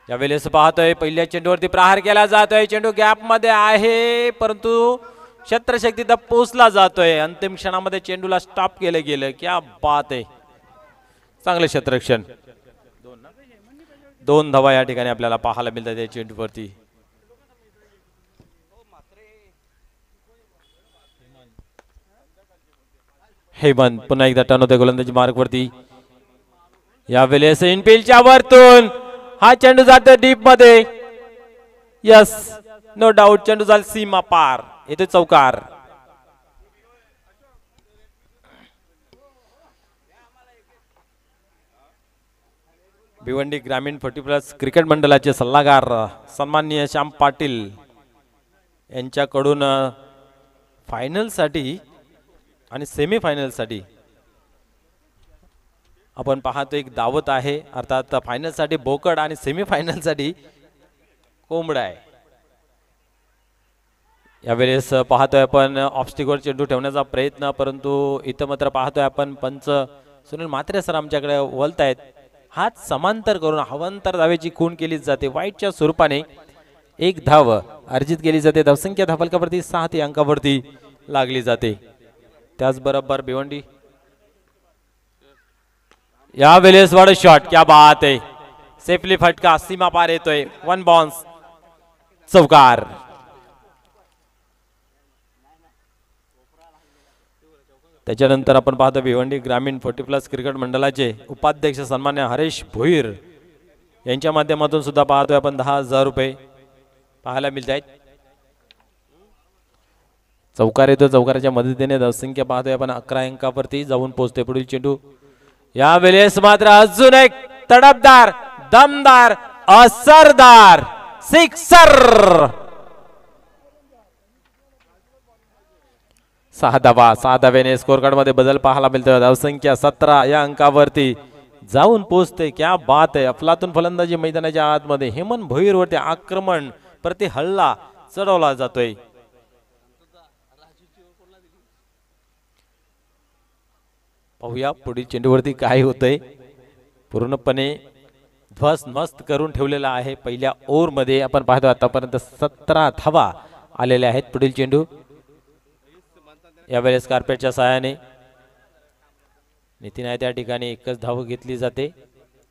यावेळेस पाहतोय पहिल्या चेंडूवरती प्रहार केला जातोय, चेंडू गॅप मध्ये आहे परंतु क्षेत्रशक्ती तर पोचला जातोय, अंतिम क्षणामध्ये चेंडूला स्टॉप केलं गेलं. क्या बात आहे, चांगले क्षेत्ररक्षण. 2 धावा या ठिकाणी आपल्याला पाहायला मिळतात या चेंडूवरती. हेमंत पुन्हा एकदा टर्न होते गोलंदाजी मार्क वरती. यावेळेस इनफिल्डच्या वरतून हा चेंडू जातो डीप मध्ये. यस, नो डाऊट, चेंडू झाला सीमा पार, येतो चौकार. भिवंडी ग्रामीण 40+ क्रिकेट मंडळाचे सल्लागार सन्माननीय श्याम पाटील यांच्याकडून फायनल साठी आणि सेमी फायनल साठी आपण पाहतो एक दावत आहे. अर्थात फायनल साठी बोकड आणि सेमी फायनल साठी कोंबडा आहे. यावेळेस पाहतोय आपण ऑफस्टिकवर चेंडू ठेवण्याचा प्रयत्न, परंतु इथं मात्र पाहतोय आपण पंच सुनील म्हात्रे सर आमच्याकडे वळतायत. हात समांतर करून हवांतर धावेची खूण केली जाते. वाईटच्या स्वरूपाने 1 धाव अर्जित केली जाते. धावसंख्या धावफलकावरती 6 अंकावरती लागली जाते. त्याचबरोबर भिवंडी यावेळेस वाढ शॉट, क्या बात आहे, सेफली फटका सीमा पार येतोय. 1 बाउन्स, चौकार. त्याच्यानंतर आपण पाहतो भिवंडी ग्रामीण 40+ क्रिकेट मंडळाचे उपाध्यक्ष सन्मान्य हरेश भोईर यांच्या माध्यमातून सुद्धा पाहतोय आपण 10,000 रुपये पाहायला मिळत आहेत. चौकार येतो, चौकाराच्या मदतीने धावसंख्या पाहतोय आपण 11 अंकावरती जाऊन पोहोचते. पुढील चेंडू यावेळेस मात्र अजून एक तडफदार, दमदार, असरदार सिक्सर. 6 धाव्याने स्कोर कार्ड मध्ये बदल पाहायला मिळतो. धावसंख्या 17 या अंकावरती जाऊन पोहोचते. क्या बात आहे, अफलातून फलंदाजी मैदानाच्या आतमध्ये हेमंत भोईर वरती आक्रमण प्रति हल्ला चढवला जातोय. पाहूया पुढील चेंडूवरती काय होतंय. पूर्णपणे ध्वस्त करून ठेवलेला आहे. पहिल्या ओव्हर मध्ये आपण पाहतो आतापर्यंत 17 धावा आलेल्या आहेत. पुढील चेंडू यावेळेस कार्पेटच्या सहाय्याने नितीन आहे त्या ठिकाणी एकच धाव घेतली जाते.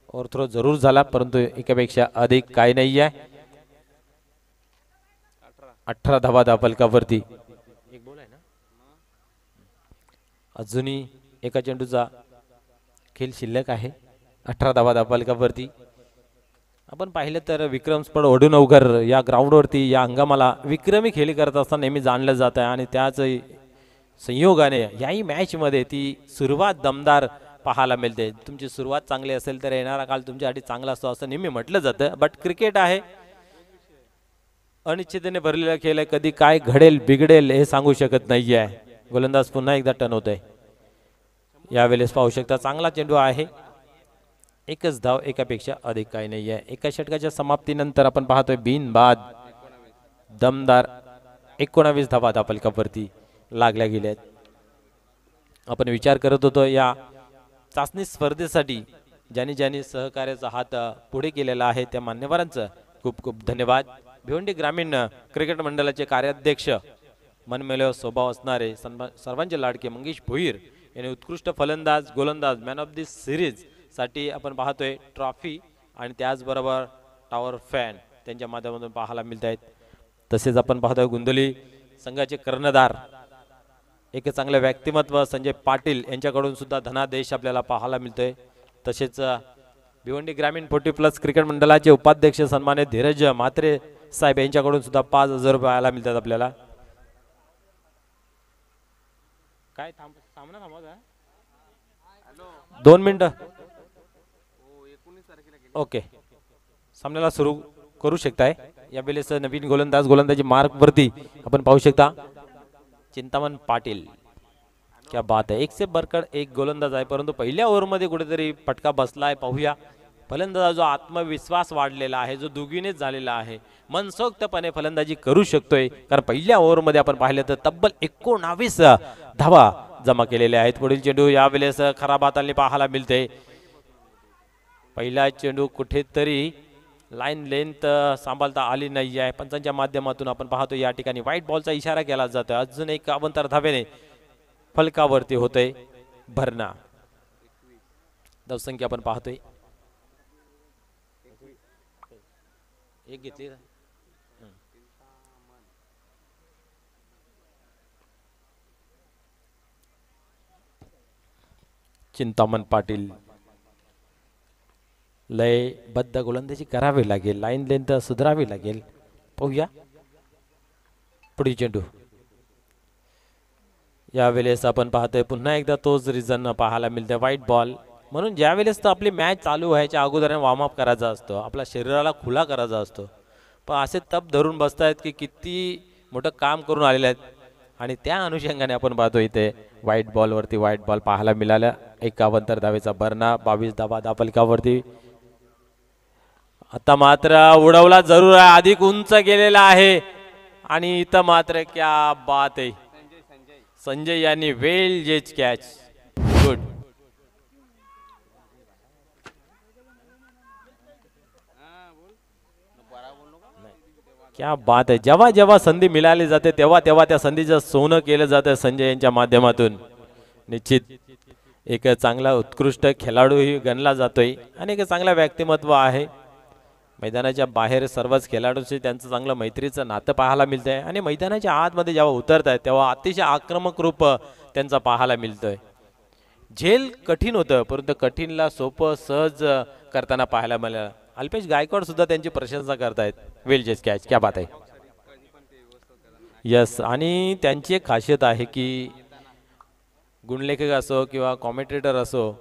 ओव्हरथ्रो जरूर झाला परंतु एकापेक्षा अधिक काही नाही आहे. 18 धावा धावफलकावरती. अजूनही एका चेंडूचा खेळ शिल्लक आहे. 18 धावा धावफलकावरती. आपण पाहिलं तर विक्रम स्पर्ट वडूनवघर या ग्राउंडवरती या हंगामाला विक्रमी खेळी करत असताना नेहमी जाणलं जात आहे आणि त्याच संयोगाने याही मॅच मध्ये ती सुरुवात दमदार पाहायला मिळते. तुमची सुरुवात चांगली असेल तर येणारा काळ तुमच्यासाठी चांगला असतो असं नेहमी म्हटलं जातं. बट क्रिकेट आहे, अनिश्चिततेने भरलेला खेळ आहे. कधी काय घडेल बिघडेल हे सांगू शकत नाही आहे. गोलंदाज पुन्हा एकदा टर्न होत आहे. यावेळेस पाहू शकता चांगला चेंडू आहे. एकच धाव, एकापेक्षा अधिक काही नाही आहे. एका षटकाच्या समाप्तीनंतर आपण पाहतोय बिनबाद दमदार 19 धावा धावफलकावरती लागल्या गेल्यात. आपण विचार करत होतो या चाचणी स्पर्धेसाठी ज्यांनी सहकार्याचा हात पुढे केलेला आहे त्या मान्यवरांचं खूप खूप धन्यवाद. भिवंडी ग्रामीण क्रिकेट मंडळाचे कार्याध्यक्ष मनमेळाव स्वभाव असणारे सर्वांचे लाडके मंगेश भोईर यांनी उत्कृष्ट फलंदाज गोलंदाज मॅन ऑफ द सिरीज साठी आपण पाहतोय ट्रॉफी आणि त्याचबरोबर टॉवर फॅन त्यांच्या माध्यमातून पाहायला मिळत आहेत. तसेच आपण पाहतोय गोंधळी संघाचे कर्णधार एक चांगले व्यक्तिमत्व संजय पाटील यांच्याकडून सुद्धा धनादेश आपल्याला पाहायला मिळतोय. तसेच भिवंडी ग्रामीण 40+ क्रिकेट मंडळाचे उपाध्यक्ष सन्मान्य धीरज म्हात्रे साहेब यांच्याकडून सुद्धा 5,000 रुपये पाहायला मिळतात आपल्याला. काय सामना थांबवा 2 मिनिटं. ओके, सामन्याला सुरू करू शकताय. यावेळेस नवीन गोलंदाजी मार्क वरती आपण पाहू शकता चिंतामण पाटील. क्या बात आहे, 1 से बरकड 1 गोलंदाज आहे परंतु पहिल्या ओव्हर मध्ये कुठेतरी फटका बसलाय. पाहूया फलंदाज जो आत्मविश्वास वाढलेला आहे, जो दुगीनेच झालेला आहे, मनसोक्तपणे फलंदाजी करू शकतोय. कारण पहिल्या ओव्हर मध्ये आपण पाहिलं तर तब्बल 19 धावा जमा केलेल्या आहेत. पुढील चेंडू यावेळेस खराब हाताने पाहायला मिळते. पहिला चेंडू कुठेतरी लाईन लेंथ सांभाळता आली नाही आहे. पंचांच्या माध्यमातून आपण पाहतो या ठिकाणी व्हाईट बॉलचा इशारा केला जातो. अजून एक अवंतर धावेने फलकावरती होतोय भरणा. धावसंख्या आपण पाहतोय एक घेतली. चिंतामण पाटील लयबद्ध गोलंदाजी करावी लागेल. लाईन लेंथ सुधारावी लागेल. पाहूया पुढील चेंडू. यावेळेस आपण पाहतोय पुन्हा एकदा तोच रिझन पाहायला मिळते व्हाईट बॉल. म्हणून ज्यावेळेस तर आपली मॅच चालू व्हायच्या अगोदर वॉर्मअप करायचा असतो, आपल्या शरीराला खुला करायचा असतो. पण असे तप धरून बसतायत की किती मोठं काम करून आलेले आहेत. आणि त्या अनुषंगाने आपण पाहतो इथे व्हाईट बॉलवरती व्हाईट बॉल पाहायला मिळाला. 51 धावेचा भरणा, 22 धावा धापलकावरती. आता मात्र उडवला जरूर आहे, अधिक उंच गेलेला आहे. आणि इथं मात्र क्या बात आहे, संजय यांनी वेल जेच कॅच. गुड. क्या बात आहे. जेव्हा जेव्हा संधी मिळाली जाते तेव्हा तेव्हा त्या संधीचं सोनं केलं जातं संजय यांच्या माध्यमातून. निश्चित एक चांगला उत्कृष्ट खेळाडूही गणला जातोय आणि एक चांगला व्यक्तिमत्व आहे. मैदानाच्या बाहेर सर्वच खेळाडूंशी त्यांचं चांगलं मैत्रीचं नातं पाहायला मिळतंय आणि मैदानाच्या आतमध्ये जेव्हा उतरत आहेत तेव्हा अतिशय आक्रमक रूप त्यांचा पाहायला मिळतोय. झेल कठीण होतं परंतु कठीणला सोपं सहज करताना पाहायला मिळालं. अल्पेश गायकवाड सुद्धा त्यांची प्रशंसा करतायत. वेल जेस कॅच, क्या बात आहे. यस. आणि त्यांची एक खासियत आहे की गुणलेखक असो किंवा कॉमेंटेटर असो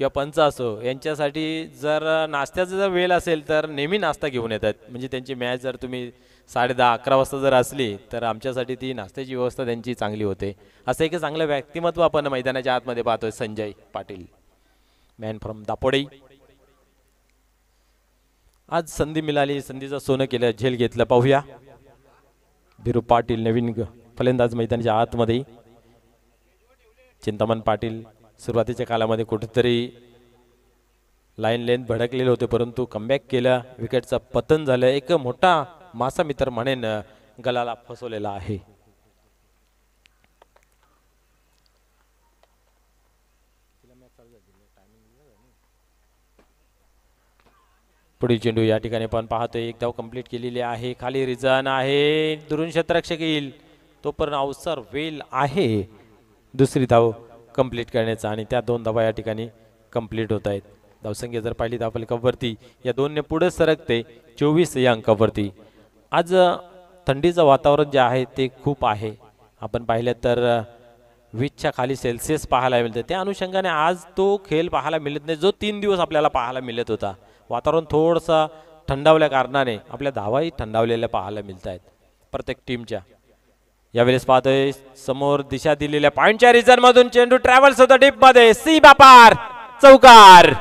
किंवा पंच असो यांच्यासाठी जर नाश्त्याचा जर वेळ असेल तर नेहमी नाश्ता घेऊन येतात. म्हणजे त्यांची मॅच जर तुम्ही 10:30-11 वाजता जर असली तर आमच्यासाठी ती नाश्त्याची व्यवस्था त्यांची चांगली होते. असं एक चांगलं व्यक्तिमत्व आपण मैदानाच्या आतमध्ये पाहतोय. Sanjay Patil man from Dapode. आज संधी मिळाली, संधीचं सोनं केलं, झेल घेतलं. पाहूया बिरू पाटील नवीन फलंदाज मैदानाच्या आतमध्ये. चिंतामण पाटील सुरुवातीच्या कालामध्ये कुठेतरी लाईन लेंथ भडकलेले होते परंतु कमबॅक केलं. विकेटचं पतन झालं. एक मोठा मासा मित्र म्हणेन गलाला फसवलेला आहे. पुढील चेंडू या ठिकाणी पण पाहतोय. एक धाव कंप्लीट केलेली आहे. खाली रिझन आहे, दुरून क्षेत्ररक्षक येईल तोपर्यंत अवसर वेल आहे दुसरी धाव कंप्लीट करण्याचा आणि त्या 2 धावा या ठिकाणी कंप्लीट होत आहेत. धावसंख्या जर पाहिली धापलकावरती या 2ने पुढे सरकते 24 या अंकावरती. आज थंडीचं वातावरण जे आहे ते खूप आहे. आपण पाहिलं तर 20च्या खाली सेल्सिअस पाहायला मिळते. त्या अनुषंगाने आज तो खेळ पाहायला मिळत नाही जो 3 दिवस आपल्याला पाहायला मिळत होता. वातावरण थोडंसं थंडावल्या कारणाने आपल्या धावाही थंडावलेल्या पाहायला मिळत आहेत प्रत्येक टीमच्या. यावेळेस पाहतोय समोर दिशा दिलेल्या पॉइंटच्या रिझन मधून चेंडू ट्रॅव्हल्स होता डीप मध्ये. सी बापार चौकार.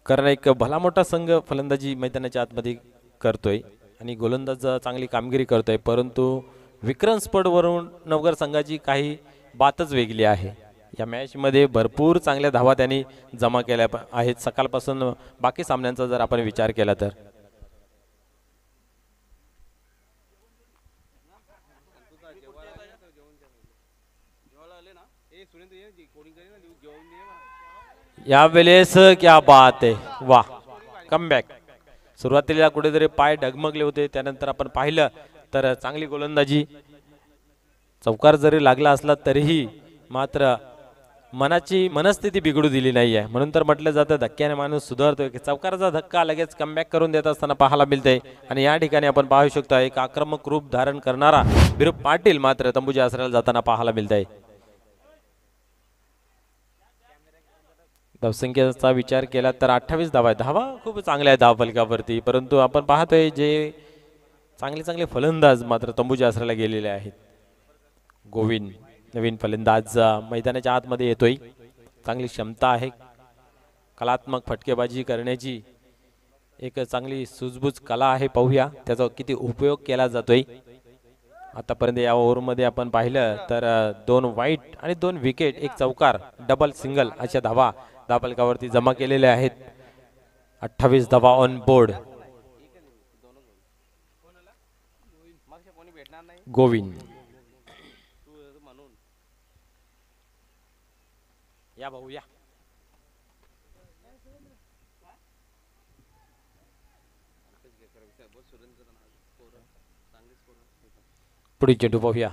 कारण एक भला मोठा संघ फलंदाजी मैदानाच्या आतमध्ये करतोय आणि गोलंदाज चांगली कामगिरी करतोय परंतु विक्रम स्पॉट वरून नवगर संघाची काही बातच वेगळी आहे. या मॅच मध्ये भरपूर चांगल्या धावा त्यांनी जमा केल्या आहेत सकाळपासून बाकी सामन्यांचा जर आपण विचार केला तर. यावेळेस क्या बात आहे, वा कमबॅक. सुरुवातीला कुठेतरी पाय डगमगले होते त्यानंतर आपण पाहिलं तर चांगली गोलंदाजी. चौकार जरी लागला असला तरीही मात्र मनाची मनस्थिती बिघडू दिली नाही आहे. म्हणून तर म्हटलं जातं धक्क्याने माणूस सुधारतोय की चौकाराचा धक्का लगेच कमबॅक करून देत असताना पाहायला मिळते. आणि या ठिकाणी आपण पाहू शकतो एक आक्रमक रूप धारण करणारा बिरू पाटील मात्र तंबूच्या आसऱ्याला जाताना पाहायला मिळतंय. धावसंख्येचा विचार केला तर 28 धावा आहेत. धावा खूप चांगल्या आहेत धावफलकावरती परंतु आपण पाहतोय जे चांगले चांगले फलंदाज मात्र तंबूच्या आसऱ्याला गेलेले आहेत. गोविंद नवीन फलंदाज मैदानाच्या आतमध्ये येतोय. चांगली क्षमता आहे, कलात्मक फटकेबाजी करण्याची एक चांगली सूझबूझ कला आहे. पाहूया त्याचा किती उपयोग केला जातोय. आतापर्यंत या ओव्हरमध्ये आपण पाहिलं तर 2 वाईट आणि 2 विकेट, 1 चौकार, डबल सिंगल अशा धावा धावफलकावरती जमा केलेले आहेत. 28 धावा ऑन बोर्ड. गोविंद या भाऊ या. पुढील चेंडू पाहूया.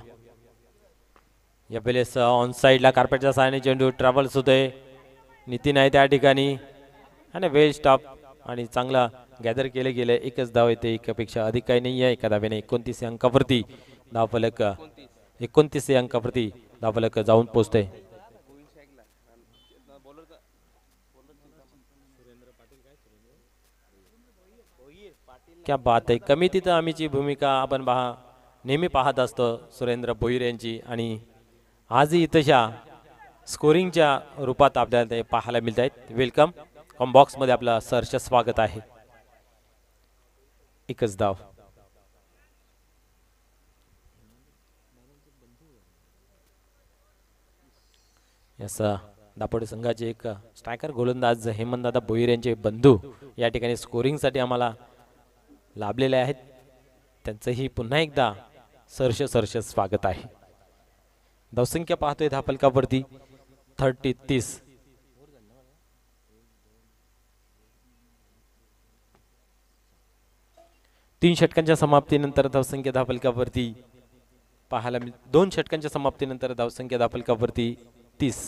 या वेळेस ऑन साईडला कार्पेटच्या सहाय्याने चेंडू ट्रॅव्हल्स होतोय. नितीन आहे त्या ठिकाणी आणि वेल स्टॉप आणि चांगला गॅदर केले गेले. एकच धाव येते, एकापेक्षा अधिक काही नाही आहे. एका धावेने 29 अंकावरती धावफलक 29 अंकावरती धावफलक जाऊन पोहोचते. क्या बात आहे. कमी तिथं आम्हीची भूमिका आपण नेहमी पाहत असतो सुरेंद्र भोईर यांची आणि आजही इथंच्या स्कोरिंगच्या रूपात आपल्याला ते पाहायला मिळत आहेत. वेलकम. कॉम्बॉक्स मध्ये आपलं सहर्ष स्वागत आहे. एकच धाव. याचा दापोडे संघाचे एक स्ट्रायकर गोलंदाज हेमंतदादा भोईर यांचे बंधू या ठिकाणी स्कोरिंगसाठी आम्हाला लाभलेले आहेत. त्यांचंही पुन्हा एकदा सहर्ष स्वागत आहे. धावसंख्या पाहतोय धावफलकावरती 30. 3 षटकांच्या समाप्तीनंतर धावसंख्या धावफलकावरती पाहायला 2 षटकांच्या समाप्तीनंतर धावसंख्या धावफलकावरती 30.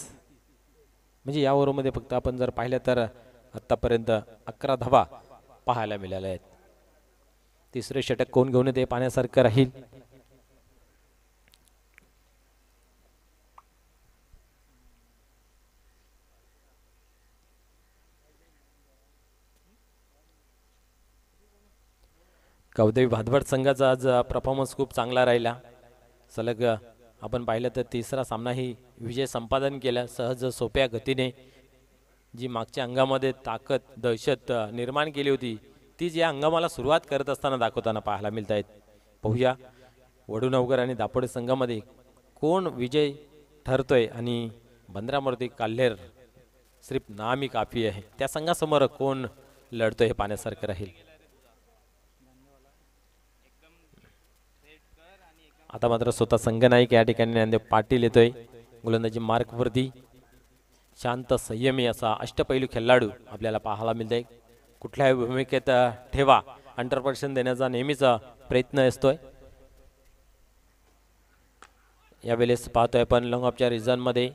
म्हणजे या ओव्हरमध्ये फक्त आपण जर पाहिलं तर आतापर्यंत 11 धावा पाहायला मिळाल्या आहेत. तिसरे षटक कोण घेऊन येते पाहण्यासारखं राहील. कवदेवी भादवड संघाचा आज परफॉर्मन्स खूप चांगला राहिला. सलग आपण पाहिलं तर तिसरा सामनाही विजय संपादन केला सहज सोप्या गतीने. जी मागच्या अंगामध्ये ताकद दहशत निर्माण केली होती तीच या हंगामाला सुरुवात करत असताना दाखवताना पाहायला मिळत आहेत. पाहूया वडूनवगर आणि दापोडे संघामध्ये कोण विजय ठरतोय आणि बंदरामूर्ती काल्हेर सिर्फ नामी काफी आहे त्या संघासमोर कोण लढतोय हे पाहण्यासारखं राहील. आता मात्र स्वतः संघनायक या ठिकाणी नांदेव पाटील येतोय गोलंदाजी मार्कवरती. शांत संयमी असा अष्टपैलू खेळाडू आपल्याला पाहायला मिळतोय. कुठल्याही भूमिकेत ठेवा 100% देण्याचा नेहमीच प्रयत्न असतोय. यावेळेस पाहतोय आपण लॉंग ऑफच्या रिझन मध्ये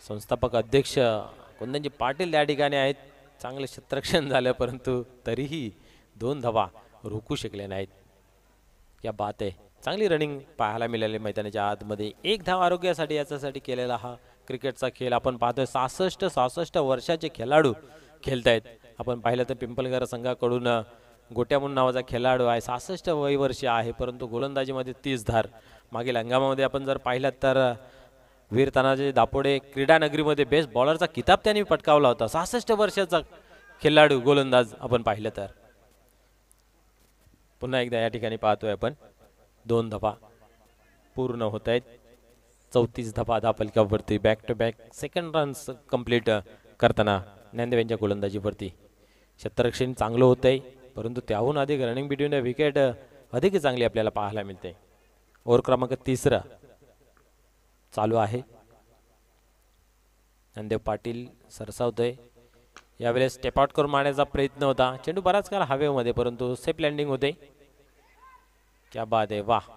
संस्थापक अध्यक्ष कुंदनजी पाटील या ठिकाणी आहेत. चांगले क्षेत्ररक्षण झालं परंतु तरीही 2 धावा रोखू शकले नाहीत. क्या बात आहे. चांगली रनिंग पाहायला मिळाली मैदानाच्या आतमध्ये. 1 धाव आरोग्यासाठी याच्यासाठी केलेला हा क्रिकेटचा खेळ आपण पाहतोय. 66 वर्षाचे खेळाडू खेळतायत. आपण पाहिलं तर पिंपलगर संघाकडून गोट्या म्हणून नावाचा खेळाडू आहे. 66 वर्ष आहे परंतु गोलंदाजीमध्ये 30 धार. मागील हंगामामध्ये आपण जर पाहिलं तर वीर तानाजी दापोडे क्रीडा नगरीमध्ये बेस्ट बॉलरचा किताब त्यांनी पटकावला होता. 66 वर्षाचा खेळाडू गोलंदाज आपण पाहिलं तर. पुन्हा एकदा या ठिकाणी पाहतोय आपण 2 धावा पूर्ण होत आहेत. 34 धावा धावफलकावरती back to back second runs complete करताना नांदेव यांच्या गोलंदाजीवरती. क्षेत्ररक्षण चांगलं होतंय परंतु त्याहून अधिक रनिंग बिटवीन द विकेट अधिक चांगली आपल्याला पाहायला मिळते. ओव्हर क्रमांक 3 चालू आहे. नांदेव पाटील सरसावतोय. यावेळेस स्टेप आउट करून मारण्याचा प्रयत्न होता. चेंडू बराच काळ हवेमध्ये परंतु सेफ लँडिंग होते. क्या बात आहे. वाह.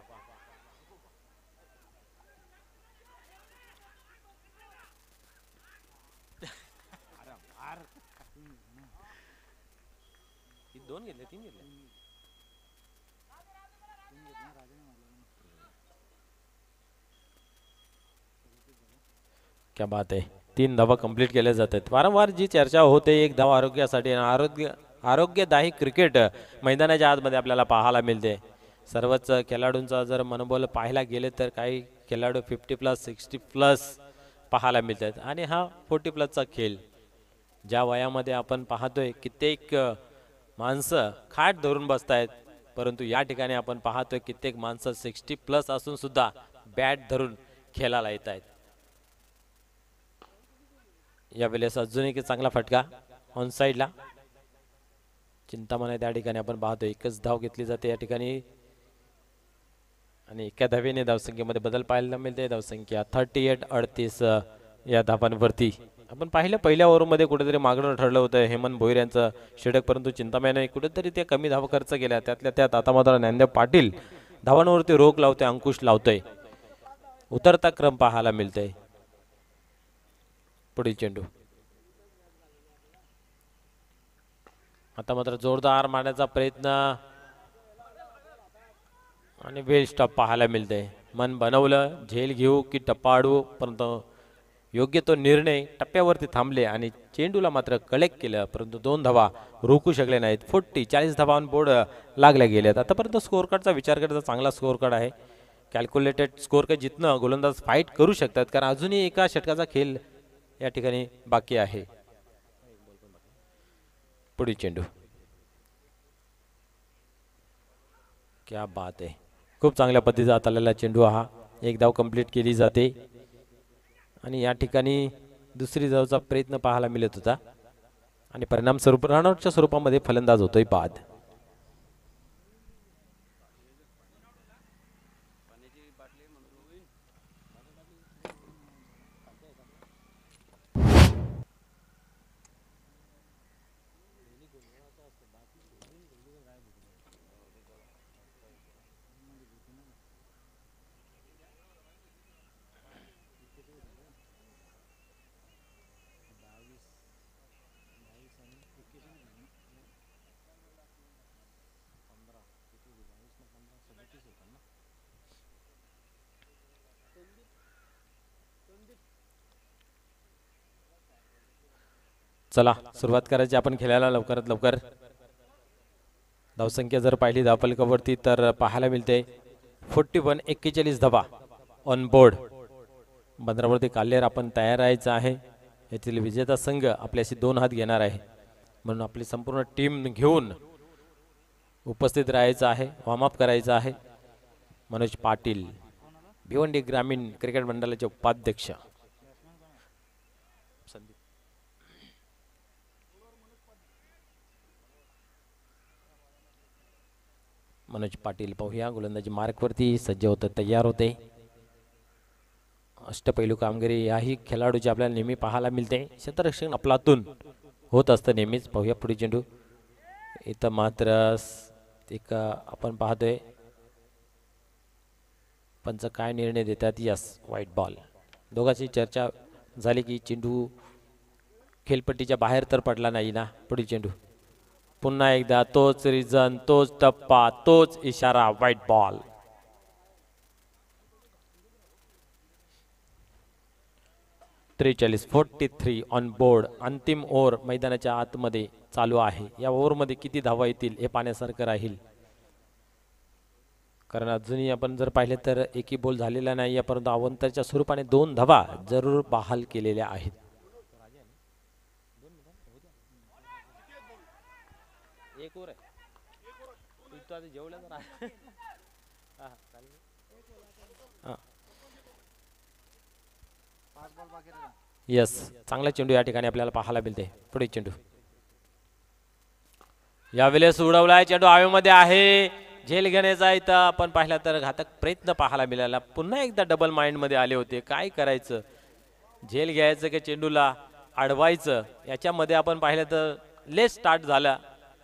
दोन घेतले 3 घेतले. क्या बात आहे. 3 धावा कंप्लीट केल्या जातात. वारंवार जी चर्चा होते 1 धाव आरोग्यासाठी आरोग्यदायी क्रिकेट मैदानाच्या आतमध्ये आपल्याला पाहायला मिळते. सर्वच खेळाडूंचा जर मनोबल पाहायला गेले तर काही खेळाडू 50+ 60+ पाहायला मिळतात आणि हा 40+चा खेळ. ज्या वयामध्ये आपण पाहतोय कित्येक माणसं खाट धरून बसतायत परंतु या ठिकाणी आपण पाहतोय कित्येक माणसं 60+ असून सुद्धा बॅट धरून खेळायला येत आहेत. यावेळेस अजून एक चांगला फटका ऑन साइडला. चिंतामण आहे त्या ठिकाणी आपण पाहतो. एकच धाव घेतली जाते या ठिकाणी आणि एका धावेने धावसंख्येमध्ये बदल पाहायला मिळते. धावसंख्या 38-38 या धावांवरती. आपण पाहिलं पहिल्या ओव्हरमध्ये कुठेतरी मागणं ठरलं होतं हेमंत भोईर यांचं षटक, परंतु चिंतामणीने कुठेतरी ते कमी धावा खर्च केल्या. त्यातल्या त्यात आता मात्र ज्ञानदेव पाटील धावांवरती रोख लावतोय, अंकुश लावतोय. उतरता क्रम पाहायला मिळतोय. पुढील चेंडू आता मात्र जोरदार मारण्याचा प्रयत्न आणि वेल स्टॉप पाहायला मिळते. मन बनवलं झेल घेऊ की टप्पा अडवू, परंतु योग्य तो निर्णय टप्प्यावरती थांबले आणि चेंडूला मात्र कलेक्ट केलं, परंतु 2 धावा रोखू शकले नाहीत. 40 धावा ऑन बोर्ड लागल्या गेल्यात. आतापर्यंत स्कोअर कार्डचा विचार करता चांगला स्कोअर कार्ड आहे. कॅल्क्युलेटेड स्कोअर कार्ड जितनं गोलंदाज फाईट करू शकतात, कारण अजूनही एका षटकाचा खेळ या ठिकाणी बाकी आहे. पुढील चेंडू क्या बात आहे. खूप चांगल्या पद्धतीचा हाताळलेला चेंडू हा. एक धाव कंप्लीट केली जाते आणि या ठिकाणी दुसरी धावचा प्रयत्न पाहायला मिळत होता आणि परिणाम स्वरूप रनआउटच्या स्वरूपामध्ये फलंदाज होतोय बाद. चला सुरुवात करायची आपण खेळायला लवकरात लवकर. धावसंख्या जर पाहिली धावफलकावरती तर पाहायला मिळते 41 धावा ऑन बोर्ड. बंदरावरती काल्हेर आपण तयार राहायचं आहे. येथील विजेता संघ आपल्याशी 2 हात घेणार आहे, म्हणून आपली संपूर्ण टीम घेऊन उपस्थित राहायचं आहे, वॉर्मअप करायचं आहे. मनोज पाटील भिवंडी ग्रामीण क्रिकेट मंडळाचे उपाध्यक्ष. मनोज पाटील पाहूया गोलंदाजी मार्कवरती सज्ज होतं, तयार होते. अष्टपैलू कामगिरी याही खेळाडूची आपल्याला नेहमी पाहायला मिळते. क्षेत्ररक्षण आपलातून होत असतं नेहमीच. पाहूया पुढे चेंडू. इथं मात्र एक आपण पाहतोय पंच काय निर्णय देतात. Yes, white ball. दोघांची चर्चा झाली की चेंडू खेळपट्टीच्या बाहेर तर पडला नाही ना. पुढील चेंडू पुन्हा एकदा तोच रिझन, तोच टप्पा, तोच इशारा, व्हाईट बॉल. त्रेचाळीस 43 ऑन बोर्ड. अंतिम ओव्हर मैदानाच्या आतमध्ये चालू आहे. या ओव्हरमध्ये किती धावा येतील हे पाहण्यासारखं राहील, कारण अजूनही आपण जर पाहिले तर एकही बॉल झालेला नाही, परंतु अवंतरच्या स्वरूपाने 2 धावा जरूर बहाल केलेल्या आहेत. एक ओव्हर यस, चांगला चेंडू या ठिकाणी आपल्याला पाहायला मिळते. पुढे चेंडू यावेळेस उडवलाय. चेंडू हवेमध्ये आहे. झेल घेण्याचा इथं आपण पाहिला तर घातक प्रयत्न पाहायला मिळाला. पुन्हा एकदा डबल माइंड मध्ये आले होते. काय करायचं, झेल घ्यायचं की चेंडूला अडवायचं, याच्यामध्ये आपण पाहिलं तर लेट स्टार्ट झाला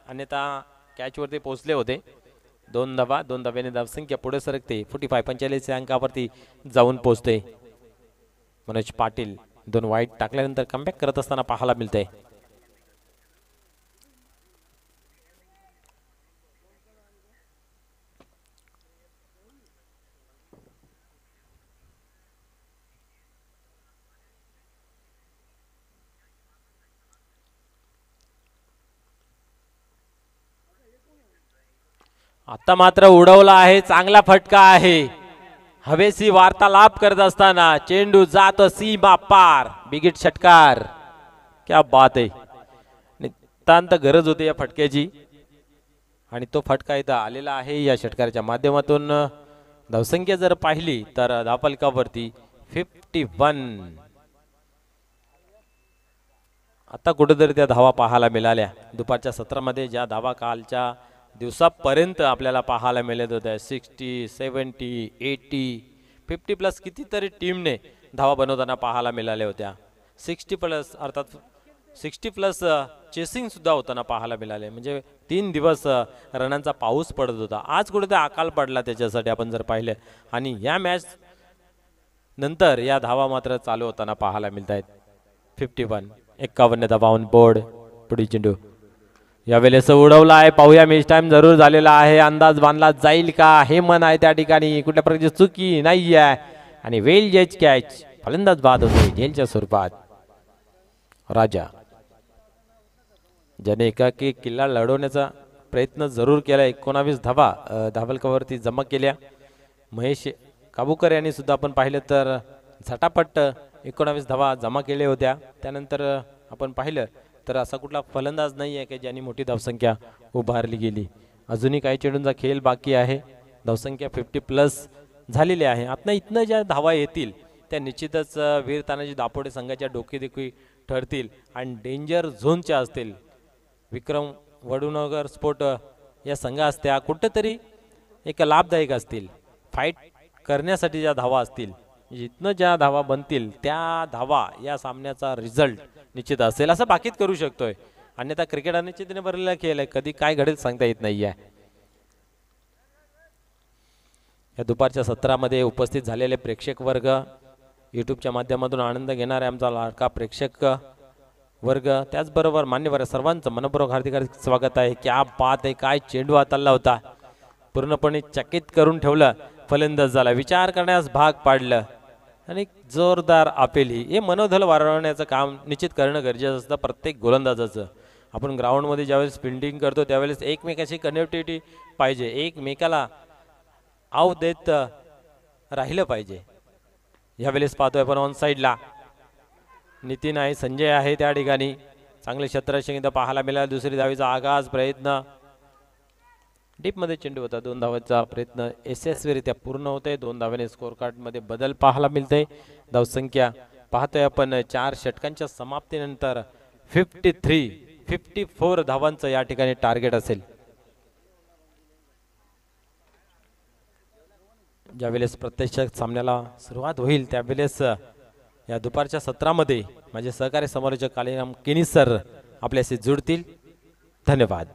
आणि आता कॅच वरती पोहोचले होते. 2 धावा, 2 धाव्याने धावसंख्या पुढे सरकते. 45 या अंकावरती जाऊन पोहोचते. मनोज पाटील 2 वाईट टाकल्यानंतर कमबॅक करत असताना पाहायला मिळते. आता मात्र उडवला आहे. चांगला फटका आहे. हवेशी वार्तालाप करत असताना चेंडू जातो सीमा पार. बिगिट षटकार. क्या बात आहे. नितांत गरज होती या फटक्याची आणि तो फटका इथं आलेला आहे या षटकाराच्या माध्यमातून. धावसंख्या जर पाहिली तर धावफलकावरती 51. आता कुठेतरी त्या धावा पाहायला मिळाल्या. दुपारच्या सत्रामध्ये ज्या धावा कालच्या दिवसापर्यंत आपल्याला पाहायला मिळत होत्या 60, 70, 80, 50+ कितीतरी टीमने धावा बनवताना पाहायला मिळाल्या होत्या. 60+ अर्थात 60+ चेसिंग सुद्धा होताना पाहायला मिळाले. म्हणजे 3 दिवस रनांचा पाऊस पडत होता. आज कुठेतरी अकाल पडला त्याच्यासाठी आपण जर पाहिलं. आणि या मॅच नंतर या धावा मात्र चालू होताना पाहायला मिळत आहेत. 51 51 धावा ऑन बोर्ड. पुढील चेंडू यावेळेस उडवला आहे. पाहूया मॅच टाइम जरूर झालेला आहे. अंदाज बांधला जाईल का हे मन आहे त्या ठिकाणी. कुठल्या प्रकारची चुकी नाही आहे आणि वेल जज कॅच फलंदाज बाद होते झेलच्या स्वरूपात. राजा ज्याने एकाकी किल्ला लढवण्याचा प्रयत्न जरूर केला. 19 धावा धावलकावरती जमा केल्या. महेश काबूकर यांनी सुद्धा आपण पाहिलं तर झटापट 19 धावा जमा केल्या होत्या. त्यानंतर आपण पाहिलं तर असा कुठला फलंदाज नाही आहे की ज्यांनी मोठी धावसंख्या उभारली गेली. अजूनही काही चेंडूंचा खेळ बाकी आहे. धावसंख्या 50+ झालेली आहे. आता इथनं ज्या धावा येतील त्या निश्चितच वीर तानाजी दापोडे संघाच्या डोकेदुखी ठरतील आणि डेंजर झोनच्या असतील. विक्रम वडूनगर स्पोर्ट या संघ असत्या कुठेतरी एक लाभदायक असतील. फाईट करण्यासाठी ज्या धावा असतील इथनं ज्या धावा बनतील त्या धावा या सामन्याचा रिझल्ट निश्चित असेल असं बाकीत करू शकतोय. अन्यथा क्रिकेट अनिश्चिततेने भरलेला खेळ आहे. कधी काय घडेल सांगता येत नाहीये. या दुपारच्या सत्रामध्ये उपस्थित झालेले प्रेक्षक वर्ग, यूट्यूबच्या माध्यमातून आनंद घेणारे आमचा लाडका प्रेक्षक वर्ग, त्याचबरोबर मान्यवर सर्वांचं मनपूर्वक हार्दिक स्वागत आहे. क्या बात आहे. काय चेंडू हाताळला होता. पूर्णपणे चकित करून ठेवलं फलंदाजाला. विचार करण्यास भाग पाडलं आणि जोरदार आपेली. हे मनोधल वाढवण्याचं काम निश्चित करणं गरजेचं असतं प्रत्येक गोलंदाजाचं. आपण ग्राउंडमध्ये ज्यावेळेस फिल्डिंग करतो त्यावेळेस एकमेकाशी कनेक्टिव्हिटी पाहिजे. एकमेकाला आव देत राहिलं पाहिजे. यावेळेस पाहतोय आपण ऑन साईडला नितीन आहे, संजय आहे त्या ठिकाणी. चांगले क्षेत्ररक्षण पाहायला मिळालं. दुसरी धावेचा आगाज प्रयत्न डीपमध्ये चेंडू होता. 2 धावांचा प्रयत्न यशस्वीरित्या पूर्ण होते. 2 धावांनी स्कोर कार्डमध्ये बदल पाहायला मिळते. धावसंख्या पाहतोय आपण 4 षटकांच्या समाप्तीनंतर 54 धावांचं या ठिकाणी टार्गेट असेल. ज्यावेळेस प्रत्यक्ष सामन्याला सुरुवात होईल त्यावेळेस या दुपारच्या सत्रामध्ये माझे सहकारी समालोचक कालीराम केनी सर आपल्याशी जुळतील. धन्यवाद.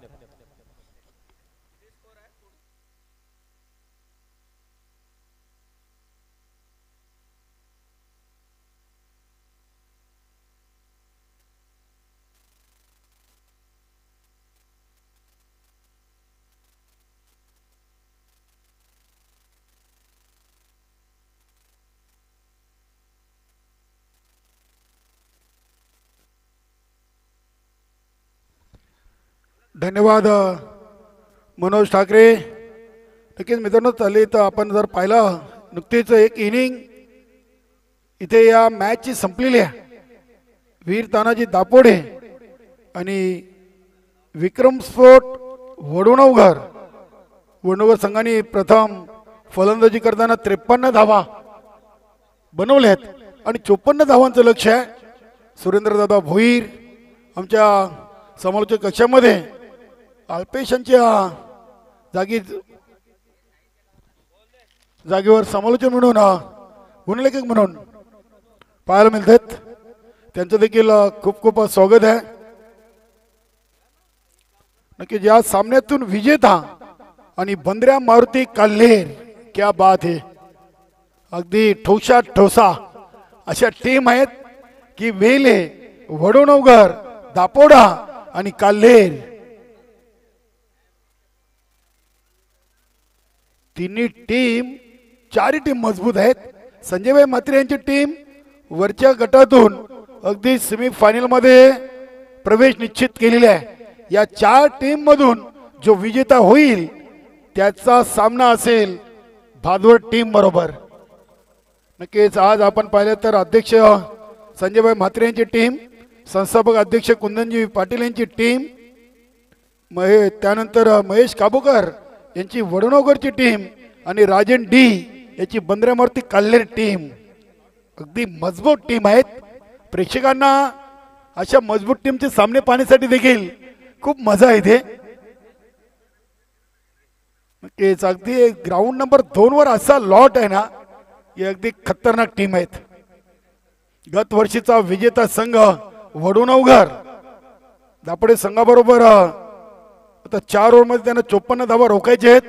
धन्यवाद मनोज ठाकरे. नक्कीच मित्रांनो चालली तर आपण जर पाहिलं नुकतीच एक इनिंग इथे या मॅचची संपलेली आहे. वीर तानाजी दापोडे आणि विक्रम स्पोर्ट वडूनगर संघाने प्रथम फलंदाजी करताना 53 धावा बनवल्यात आणि 54 धावांचं लक्ष्य आहे. सुरेंद्रदादा भोईर आमच्या समालोचक कक्षामध्ये अल्पेशांच्या जागेवर समालोचक म्हणून गुणलेखक म्हणून पाहायला मिळतात. त्यांचं देखील खूप खूप स्वागत आहे. नक्कीच या सामन्यातून विजेता आणि बंद्र्या मारुती काल्हेर क्या बात है. अगदी ठोसा अशा टीम आहेत की वेले, वडूनगर, दापोडा आणि काल्हेर तिन्ही टीम, 4 टीम मजबूत आहेत. संजयभाई म्हात्रे यांची टीम वरच्या गटातून अगदी सेमीफायनल मध्ये प्रवेश निश्चित केलेला आहे. या 4 टीम मधून जो विजेता होईल त्याचा सामना असेल भादवड टीम बरोबर. नक्कीच आज आपण पाहिलं तर अध्यक्ष संजयभाई म्हात्रे यांची टीम, संस्थापक अध्यक्ष कुंदनजी पाटील यांची टीम, त्यानंतर महेश काबूकर यांची वडूनगरची टीम आणि राजन डी याची बंद्र्या मारुती काल्हेर टीम. अगदी मजबूत टीम आहेत. प्रेक्षकांना अशा मजबूत टीमचे सामने पाहण्यासाठी देखील खूप मजा येते. नक्कीच अगदी ग्राउंड नंबर 2 वर असा लॉट आहे ना, ही अगदी खतरनाक टीम आहेत. गत वर्षीचा विजेता संघ वडूनवघर दापोडे संघाबरोबर आता 4 ओव्हरमध्ये त्यांना 54 धावा रोखायचे आहेत.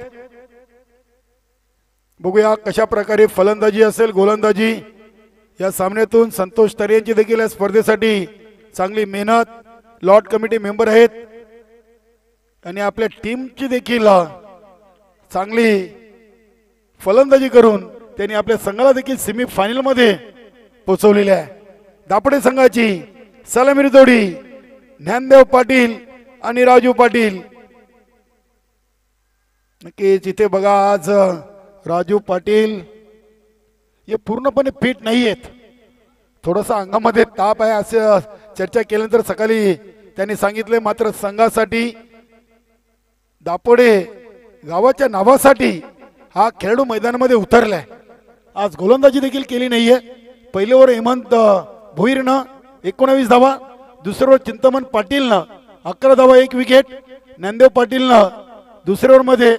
बघूया कशा प्रकारे फलंदाजी असेल गोलंदाजी या सामन्यातून. संतोष तरे यांची देखील या स्पर्धेसाठी चांगली मेहनत. लॉट कमिटी मेंबर आहेत आणि आपल्या टीमची देखील चांगली फलंदाजी करून त्यांनी आपल्या संघाला देखील सेमी फायनल मध्ये पोहोचवलेले आहे. दापोडे संघाची सलामी जोडी ज्ञानदेव पाटील आणि राजू पाटील. नक्कीच इथे बघा आज राजू पाटील हे पूर्णपणे फिट नाही आहेत. थोडासा अंगामध्ये ताप आहे असं चर्चा केल्यानंतर सकाळी त्यांनी सांगितले. मात्र संघासाठी दापोडे गावाच्या नावासाठी हा खेळाडू मैदानामध्ये उतरलाय. आज गोलंदाजी देखील केली नाहीये. पहिले ओव्हर हेमंत भोईरनं 19 धावा, दुसरे ओव्हर चिंतामण पाटीलनं 11 धावा 1 विकेट, ज्ञानदेव पाटीलनं दुसऱ्या ओव्हरमध्ये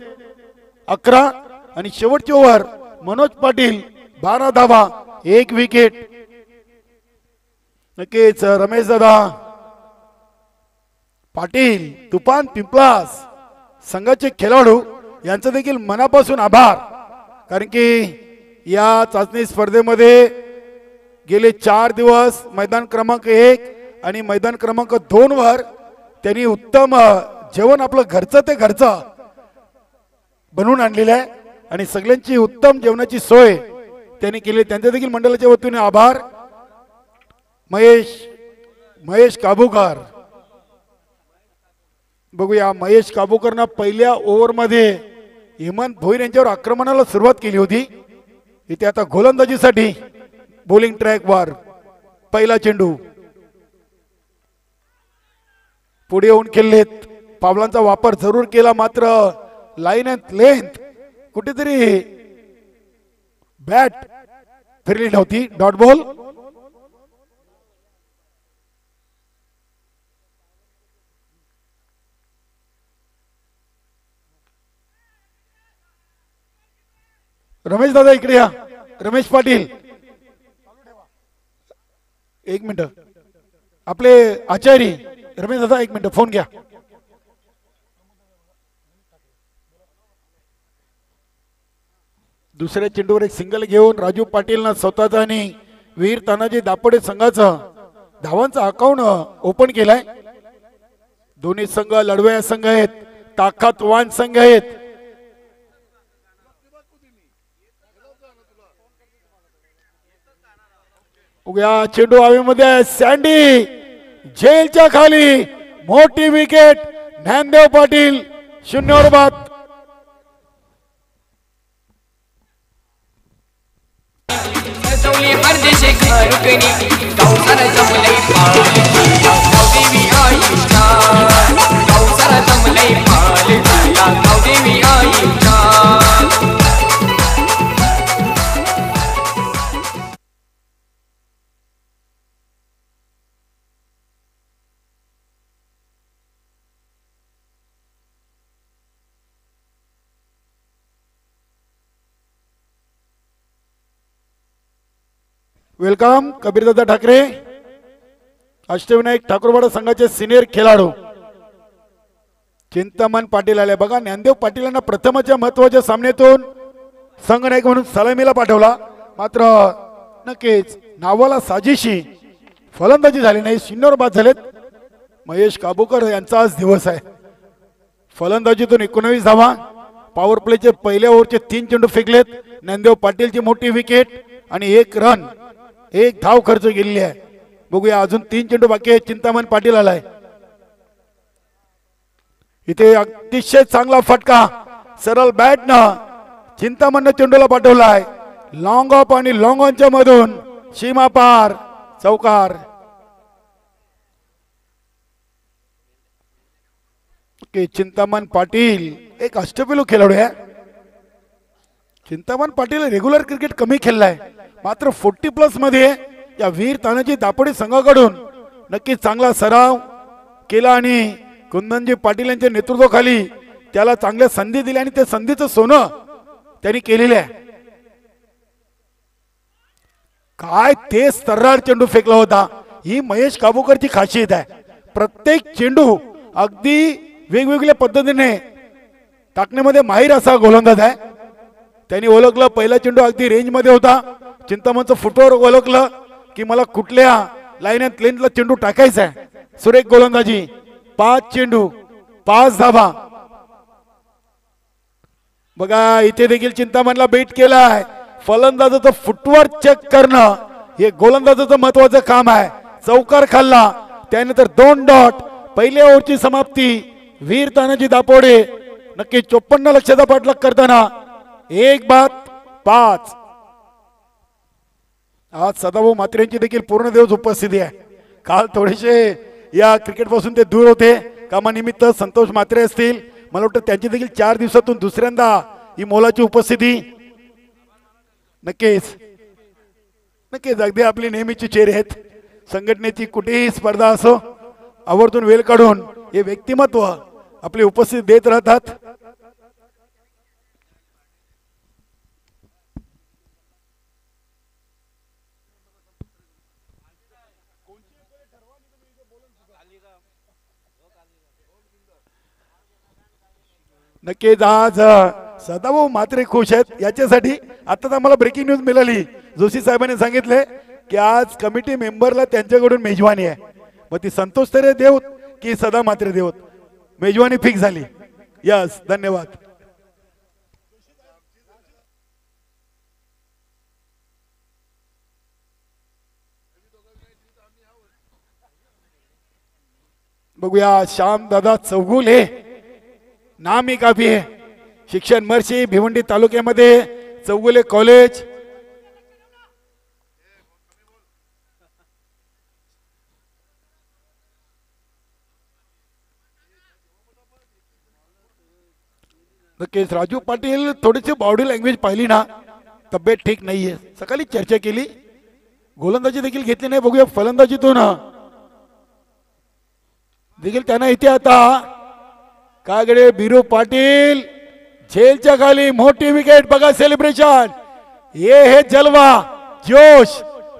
11 आणि शेवटचे ओव्हर मनोज पाटील 12 धावा 1 विकेट. नक्कीच रमेश दादा पाटील तुफान पिंपलास संघाचे खेळाडू यांचं देखील मनापासून आभार. कारण की या चाचणी स्पर्धेमध्ये गेले 4 दिवस मैदान क्रमांक 1 आणि मैदान क्रमांक 2 वर त्यांनी उत्तम जेवण आपलं घरचं ते घरचं बनवून आणलेलं आहे आणि सगळ्यांची उत्तम जेवणाची सोय त्यांनी केली. त्यांच्या देखील मंडळाच्या वतीने आभार. महेश काबूकर बघूया. महेश काबूकरनं पहिल्या ओव्हरमध्ये हेमंत भोईर यांच्यावर आक्रमणाला सुरुवात केली होती. इथे आता गोलंदाजीसाठी बॉलिंग ट्रॅक वर पहिला चेंडू पुढे येऊन खेळलेत. पावलांचा वापर जरूर केला मात्र लाईन अँड लेंथ कुठेतरी बॅट फिरली नव्हती. Dot ball. रमेश दादा इकडे या. रमेश पाटील एक मिनिट. आपले आचारी रमेश दादा एक मिनिट फोन घ्या. दुसऱ्या चेंडूवर एक सिंगल घेऊन राजू पाटीलनं स्वतःचा आणि वीर तानाजी दापोडे संघाचा धावांचा अकाउंट ओपन केलाय. दोन्ही संघ लढवया संघ आहेत, ताकदवान संघ आहेत. उद्या चेंडू हवेमध्ये सँडी जेलच्या खाली मोठी विकेट. ज्ञानदेव पाटील 0 वर बाद. वेलकम कबीरदादा ठाकरे, अष्टविनायक ठाकूरवाडा संघाचे सिनियर खेळाडू चिंतामण पाटील आले. बघा ज्ञानदेव पाटील यांना प्रथमच्या महत्वाच्या सामन्यातून संघनायक म्हणून सलामीला पाठवला. मात्र नक्कीच नावाला साजिशी फलंदाजी झाली नाही. 0 वर बाद झालेत. महेश काबूकर यांचा आज दिवस आहे. फलंदाजीतून 19 धावा. पॉवर प्लेचे पहिल्या ओव्हरचे 3 चेंडू फेकलेत. ज्ञानदेव पाटीलची मोठी विकेट आणि 1 रन 1 धाव खर्च केलेली आहे. बघूया अजून 3 चेंडू बाकी आहे. चिंतामण पाटील आलाय. इथे अतिशय चांगला फटका सरळ बॅट न चिंतामण चेंडूला पाठवलाय. लॉंग ऑफ आणि लॉंग ऑनच्या मधून सीमा पार चौकार. चिंतामण पाटील एक अष्टपैलू खेळाडू आहे. चिंतामण पाटील रेग्युलर क्रिकेट कमी खेळलाय मात्र 40+ मध्ये या वीर तानाजी दापोडे संघाकडून नक्कीच चांगला सराव केला आणि कुंदनजी पाटील यांच्या नेतृत्वाखाली त्याला चांगल्या संधी दिल्या आणि त्या संधीचं सोनं त्यांनी केलेलं आहे. काय ते सर्राट चेंडू फेकला होता. ही महेश काबूकरची खासियत आहे. प्रत्येक चेंडू अगदी वेगवेगळ्या पद्धतीने टाकण्यामध्ये माहीर असा गोलंदाज आहे. त्यांनी ओळखलं पहिला चेंडू अगदी रेंज मध्ये होता. चिंतामणचं फुटवर ओळखलं की मला कुठल्या लाईन लेंथला चेंडू टाकायचा आहे. सुरेख गोलंदाजी. 5 चेंडू 5 धाबा. बघा इथे देखील चिंतामणला बेट केलाय. फलंदाजाचं फुटवर चेक करणं हे गोलंदाजाचं महत्वाचं काम आहे. चौकार खाल्ला त्यानंतर 2 डॉट. पहिल्या ओव्हरची समाप्ती. वीर तानाजी दापोडे नक्की 54 लक्षाचा पाठलाग करताना 1 बाद 5. आज सदाभाऊ म्हात्रे यांची देखील पूर्ण दिवस उपस्थिती आहे. काल थोडेसे या क्रिकेट पासून ते दूर होते. कामानिमित्त संतोष म्हात्रे असतील. मला वाटतं त्यांची देखील 4 दिवसातून दुसऱ्यांदा ही मोलाची उपस्थिती. नक्कीच नक्कीच अगदी आपली नेहमीची चेहरे आहेत. संघटनेची कुठेही स्पर्धा असो आवर्जून वेळ काढून हे व्यक्तिमत्व आपली उपस्थिती देत राहतात. नक्कीच आज सदाभाऊ म्हात्रे खुश आहेत. याच्यासाठी आता आम्हाला ब्रेकिंग न्यूज मिळाली. जोशी साहेबांनी सांगितले की आज कमिटी मेंबरला त्यांच्याकडून मेजवानी आहे. मग ती संतोष तरे देवत की सदा म्हात्रे देवत मेजवानी फिक्स झाली. यस धन्यवाद. बघूया श्याम दादा चौगुले नाम ही काफी है. शिक्षण महर्षी भिवंडी तालुक्यामध्ये चौगुले कॉलेज. नक्कीच राजू पाटील थोडीशी बॉडी लँग्वेज पाहिली ना तब्येत ठीक नाहीये. सकाळी चर्चा केली. गोलंदाजी देखील घेतली नाही. बघूया फलंदाजीतून देखील त्यांना इथे आता कागडे बिरू पाटील झेलच्या खाली मोठी विकेट. बघा सेलिब्रेशन. हे जलवा जोश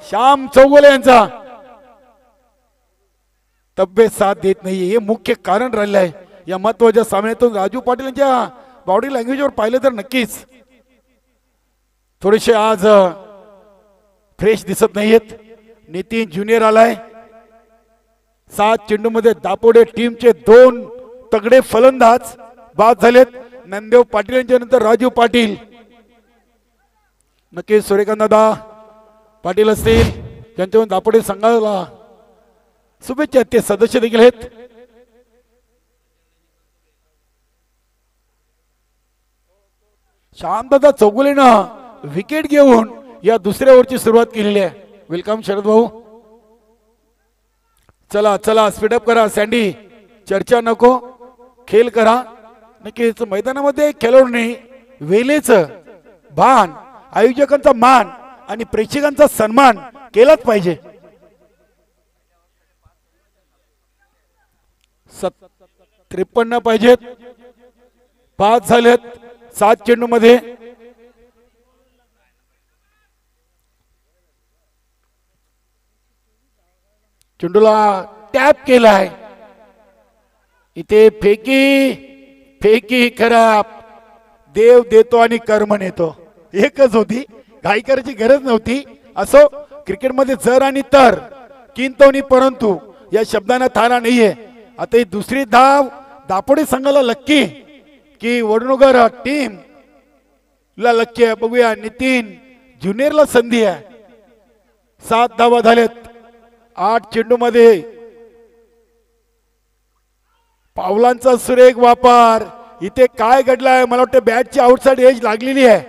श्याम चौगुले यांचा. तब्येत साथ देत नाही हे मुख्य कारण राहिलं आहे या महत्वाच्या सामन्यातून. राजू पाटील यांच्या बॉडी लँग्वेजवर पाहिलं तर नक्कीच थोडेसे आज फ्रेश दिसत नाहीयेत. नितीन ज्युनियर आलाय. 7 चेंडू मध्ये दापोडे टीमचे 2 तगडे फलंदाज बाद झालेत. नंदेव पाटील यांच्या नंतर राजू पाटील. नक्कीच सूर्यकांत दादा पाटील असतील त्यांच्यावर दापोडे संघाला शुभेच्छा. ते सदस्य देखील आहेत. श्यामदादा चौगुलेनं विकेट घेऊन या दुसऱ्या ओव्हरची सुरुवात केलेली आहे. वेलकम शरद भाऊ. चला चला स्पीडअप करा. सँडी चर्चा नको खेळ करा. नक्कीच मैदानामध्ये खेळाडूंनी वेलेचं भान आयोजकांचा मान आणि प्रेक्षकांचा सन्मान केलाच पाहिजे. 53 पाहिजेत. 5 झालेत 7 चेंडू मध्ये. चेंडूला टॅप केलाय. इथे फेकी फेकी खराब. देव देतो आणि कर्म नेतो एकच होती. घाई करायची गरज नव्हती. असो क्रिकेटमध्ये जर आणि तर किंतवनी परंतु या शब्दांना थारा नाहीये. आता ही दुसरी धाव दापोडे संघाला लक्की की वडनगर टीम ला लक्की आहे. बघूया नितीन ज्युनियरला संधी आहे. 7 धावा झालेत 8 चेंडू मध्ये. पावलांचा सुरेख वापर. इथे काय घडलाय मला वाटतं बॅटची आउटसाइड एज लागलेली आहे.